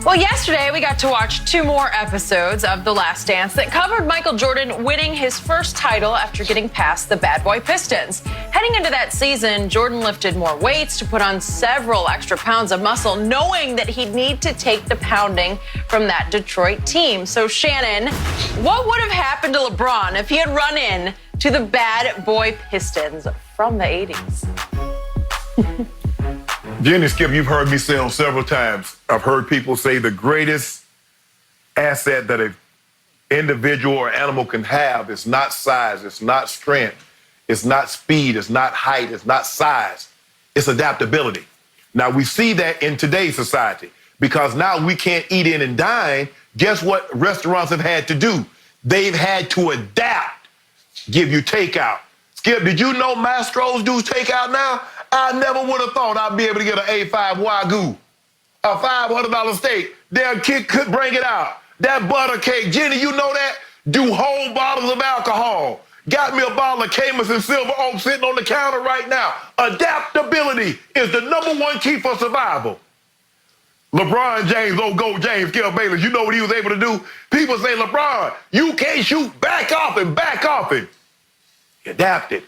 Well, yesterday we got to watch 2 more episodes of The Last Dance that covered Michael Jordan winning his first title after getting past the Bad Boy Pistons. Heading into that season, Jordan lifted more weights to put on several extra pounds of muscle, knowing that he'd need to take the pounding from that Detroit team. So, Shannon, what would have happened to LeBron if he had run in to the Bad Boy Pistons from the 80s? Jenny, Skip, you've heard me say on several times, I've heard people say the greatest asset that an individual or animal can have is not size, it's not strength, it's not speed, it's not height, it's not size, it's adaptability. Now, we see that in today's society because now we can't eat in and dine. Guess what restaurants have had to do? They've had to adapt, give you takeout. Skip, did you know Mastro's do takeout now? I never would have thought I'd be able to get an A5 Wagyu, a $500 steak. Their kid could bring it out. That butter cake, Jenny, you know that? Do whole bottles of alcohol. Got me a bottle of Camus and Silver Oak sitting on the counter right now. Adaptability is the #1 key for survival. LeBron James, old GOAT James, Bayless, you know what he was able to do? People say, LeBron, you can't shoot, back off him, back off him. He adapted.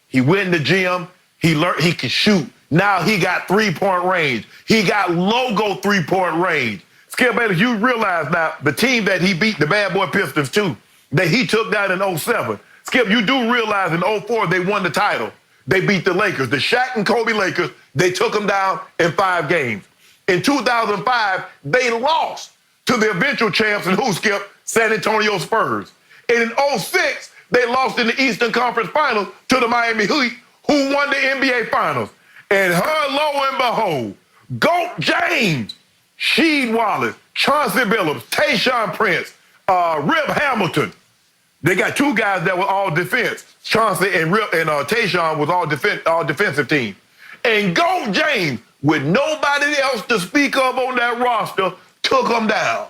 He went in the gym. He learned he could shoot. Now he got 3-point range. He got logo 3-point range. Skip Bayless, you realize now the team that he beat, the Bad Boy Pistons too, that he took down in 07. Skip, you do realize in 04 they won the title. They beat the Lakers. The Shaq and Kobe Lakers, they took them down in 5 games. In 2005, they lost to the eventual champs in who, Skip? San Antonio Spurs. And in 06, they lost in the Eastern Conference Finals to the Miami Heat, who won the NBA Finals. And lo and behold, GOAT James, Sheed Wallace, Chauncey Billups, Tayshaun Prince, Rip Hamilton. They got 2 guys that were all defense. Chauncey and Tayshaun was all defensive team. And GOAT James, with nobody else to speak of on that roster, took them down.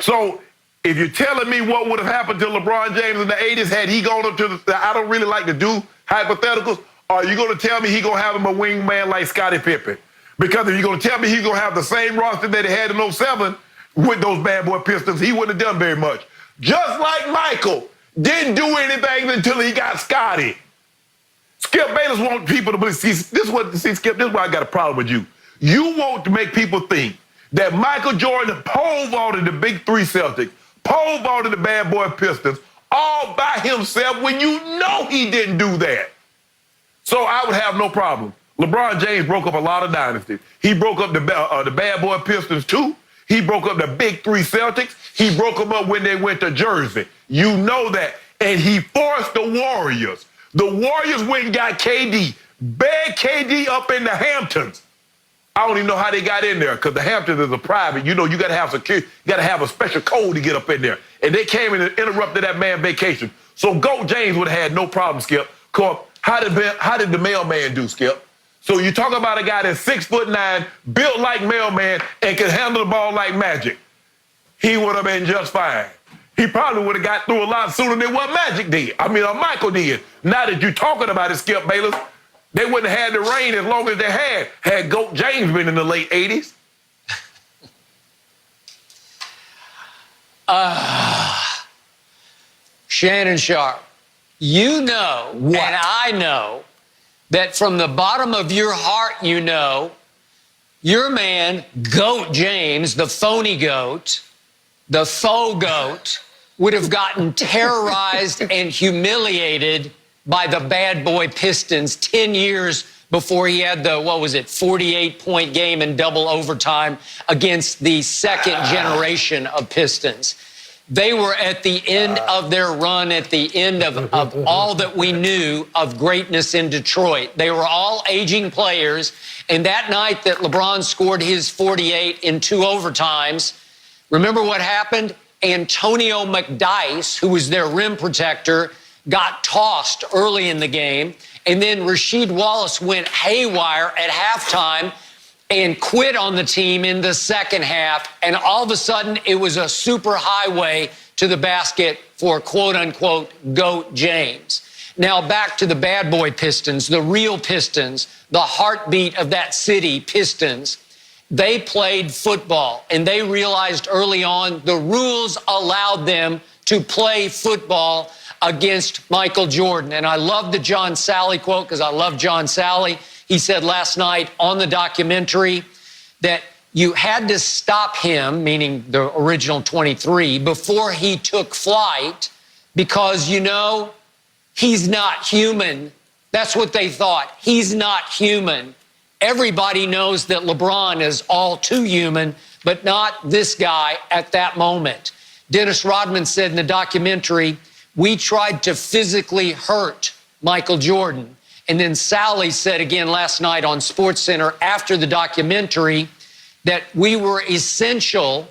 So if you're telling me what would have happened to LeBron James in the 80s had he gone up to the, I don't really like to do hypotheticals, are you going to tell me he's going to have him a wingman like Scottie Pippen? Because if you're going to tell me he's going to have the same roster that he had in 07 with those Bad Boy Pistons, he wouldn't have done very much. Just like Michael didn't do anything until he got Scottie. Skip Bayless wants people to believe. Skip, this is why I got a problem with you. You want to make people think that Michael Jordan pole vaulted the big 3 Celtics, pole vaulted the Bad Boy Pistons all by himself when you know he didn't do that. So I would have no problem. LeBron James broke up a lot of dynasties. He broke up the Bad Boy Pistons too. He broke up the big 3 Celtics. He broke them up when they went to Jersey. You know that. And he forced the Warriors. The Warriors went and got KD. Begged KD up in the Hamptons. I don't even know how they got in there because the Hamptons is a private. You know, you got to have security. You got to have a special code to get up in there. And they came in and interrupted that man's vacation. So GOAT James would have had no problem, Skip. How did the mailman do, Skip? So you talk about a guy that's 6'9", built like mailman, and can handle the ball like Magic. He would have been just fine. He probably would have got through a lot sooner than what Magic did. Michael did. Now that you're talking about it, Skip Bayless, they wouldn't have had the reign as long as they had GOAT James been in the late 80s. Shannon Sharp, you know, what? And I know, that from the bottom of your heart, you know, your man, GOAT James, the phony GOAT, the faux GOAT, would have gotten terrorized and humiliated by the Bad Boy Pistons 10 years before he had the, 48-point game in double overtime against the second generation of Pistons. They were at the end of their run, at the end of all that we knew of greatness in Detroit. They were all aging players, and that night that LeBron scored his 48 in 2 overtimes, remember what happened? Antonio McDyess, who was their rim protector, got tossed early in the game, and then Rasheed Wallace went haywire at halftime and quit on the team in the second half, and all of a sudden it was a super highway to the basket for quote-unquote GOAT James. Now back to the Bad Boy Pistons, the real Pistons, the heartbeat of that city, Pistons. They played football, and they realized early on the rules allowed them to play football against Michael Jordan. And I love the John Sally quote because I love John Sally. He said last night on the documentary that you had to stop him, meaning the original 23, before he took flight because, you know, he's not human. That's what they thought. He's not human. Everybody knows that LeBron is all too human, but not this guy at that moment. Dennis Rodman said in the documentary, we tried to physically hurt Michael Jordan. And then Sally said again last night on SportsCenter after the documentary that we were essential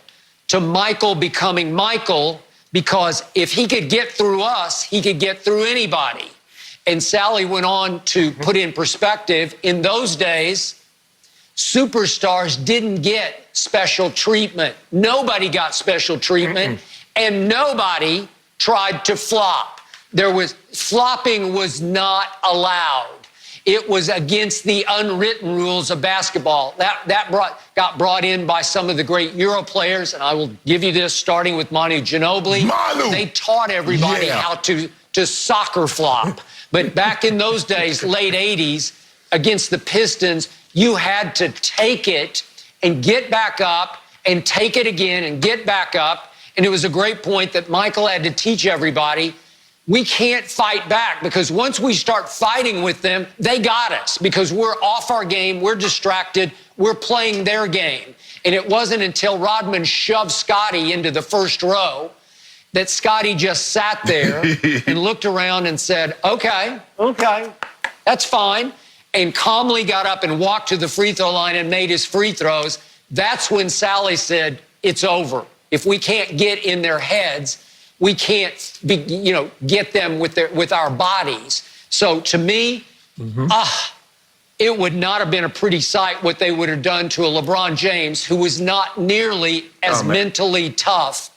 to Michael becoming Michael because if he could get through us, he could get through anybody. And Sally went on to put in perspective, in those days, superstars didn't get special treatment. Nobody got special treatment, and nobody tried to flop. Flopping was not allowed. It was against the unwritten rules of basketball. That got brought in by some of the great Euro players, and I will give you this, starting with Manu Ginobili. They taught everybody how to soccer flop. But back in those days, late 80s, against the Pistons, you had to take it and get back up and take it again and get back up. And it was a great point that Michael had to teach everybody. We can't fight back because once we start fighting with them, they got us because we're off our game, we're distracted, we're playing their game. And it wasn't until Rodman shoved Scotty into the first row that Scotty just sat there and looked around and said, okay, that's fine, and calmly got up and walked to the free throw line and made his free throws. That's when Sally said, it's over. If we can't get in their heads, we can't get them with our bodies. So to me, it would not have been a pretty sight what they would have done to a LeBron James who was not nearly as mentally tough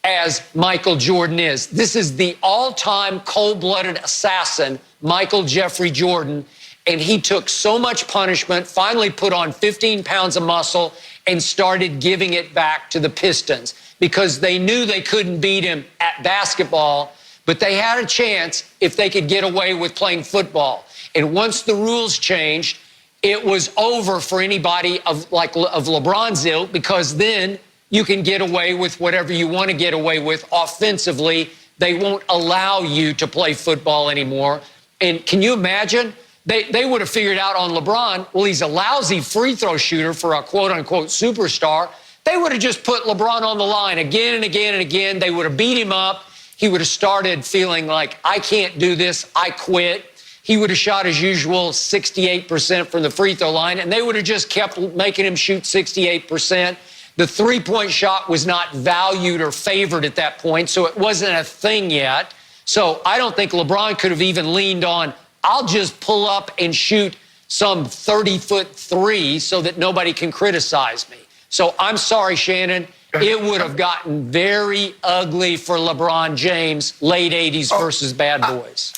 as Michael Jordan is. This is the all-time cold-blooded assassin, Michael Jeffrey Jordan, and he took so much punishment, finally put on 15 pounds of muscle, and started giving it back to the Pistons because they knew they couldn't beat him at basketball, but they had a chance if they could get away with playing football. And once the rules changed, it was over for anybody of LeBron's ilk because then you can get away with whatever you want to get away with offensively. They won't allow you to play football anymore. And can you imagine? They would have figured out on LeBron, well, he's a lousy free throw shooter for a quote-unquote superstar. They would have just put LeBron on the line again and again and again. They would have beat him up. He would have started feeling like, I can't do this, I quit. He would have shot as usual 68% from the free throw line, and they would have just kept making him shoot 68%. The three-point shot was not valued or favored at that point, so it wasn't a thing yet. So I don't think LeBron could have even leaned on, I'll just pull up and shoot some 30-foot three so that nobody can criticize me. So I'm sorry, Shannon. It would have gotten very ugly for LeBron James, late 80s versus Bad Boys.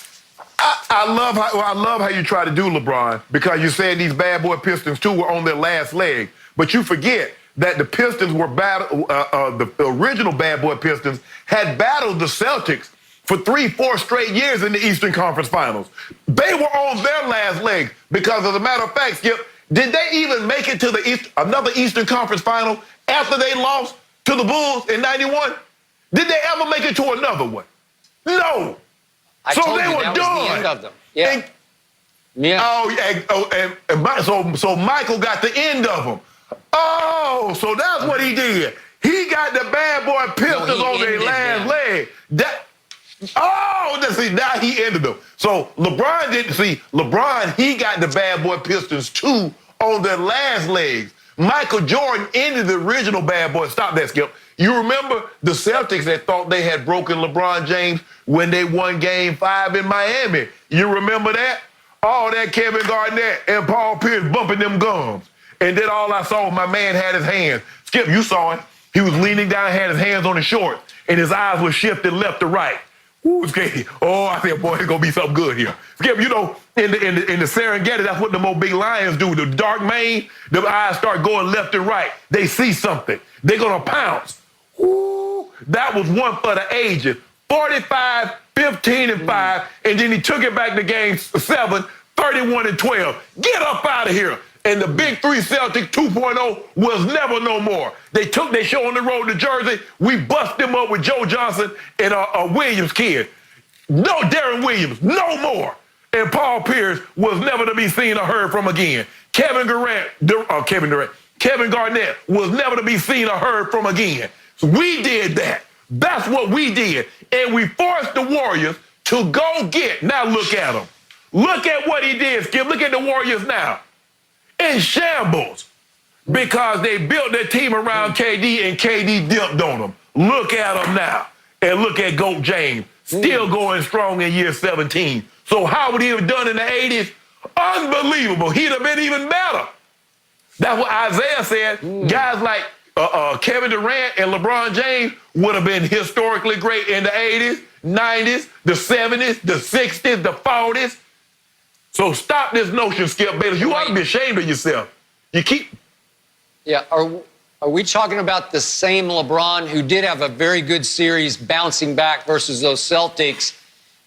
I love how you try to do LeBron because you said these Bad Boy Pistons, too, were on their last leg. But you forget that the Pistons were the original Bad Boy Pistons had battled the Celtics for 3-4 straight years in the Eastern Conference Finals. They were on their last leg because, as a matter of fact, Skip, did they even make it to another Eastern Conference Final after they lost to the Bulls in '91? Did they ever make it to another one? No. So they were done. Was the end of them. So Michael got the end of them. Oh, so that's what he did. He got the Bad Boy Pistons on their last leg. Now he ended them. So LeBron, he got the Bad Boy Pistons too on their last legs. Michael Jordan ended the original Bad Boy. Stop that, Skip. You remember the Celtics that thought they had broken LeBron James when they won Game 5 in Miami? You remember that? All that Kevin Garnett and Paul Pierce bumping them gums. And then all I saw was my man had his hands. Skip, you saw it. He was leaning down, had his hands on his shorts, and his eyes were shifted left to right. Ooh, Skip. Oh, I said, boy, it's gonna be something good here. Skip, you know, in the Serengeti, that's what the most big lions do. The dark mane, the eyes start going left and right. They see something. They're gonna pounce. Ooh, that was one for the ages. 45, 15 and 5, and then he took it back to game 7, 31 and 12. Get up out of here. And the Big 3 Celtic 2.0 was never no more. They took their show on the road to Jersey. We bust them up with Joe Johnson and a Williams kid. No, Darren Williams, no more. And Paul Pierce was never to be seen or heard from again. Kevin Garnett was never to be seen or heard from again. So we did that. That's what we did. And we forced the Warriors to go get. Now look at them. Look at what he did, Skip. Look at the Warriors now. In shambles because they built their team around KD and KD dipped on them. Look at them now. And look at GOAT James, still going strong in year 17. So how would he have done in the 80s? Unbelievable. He'd have been even better. That's what Isaiah said. Guys like Kevin Durant and LeBron James would have been historically great in the 80s, 90s, the 70s, the 60s, the 40s. So stop this notion, Skip Bayless. You ought to be ashamed of yourself. You keep... Yeah, are we talking about the same LeBron who did have a very good series bouncing back versus those Celtics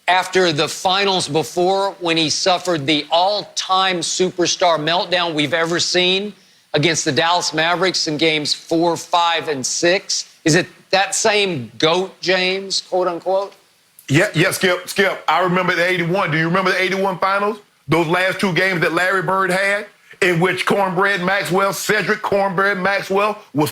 after the finals before when he suffered the all-time superstar meltdown we've ever seen against the Dallas Mavericks in games 4, 5, and 6? Is it that same GOAT James, quote unquote? Yeah, Skip. I remember the 81. Do you remember the 81 finals? Those last 2 games that Larry Bird had, in which Cedric Cornbread Maxwell was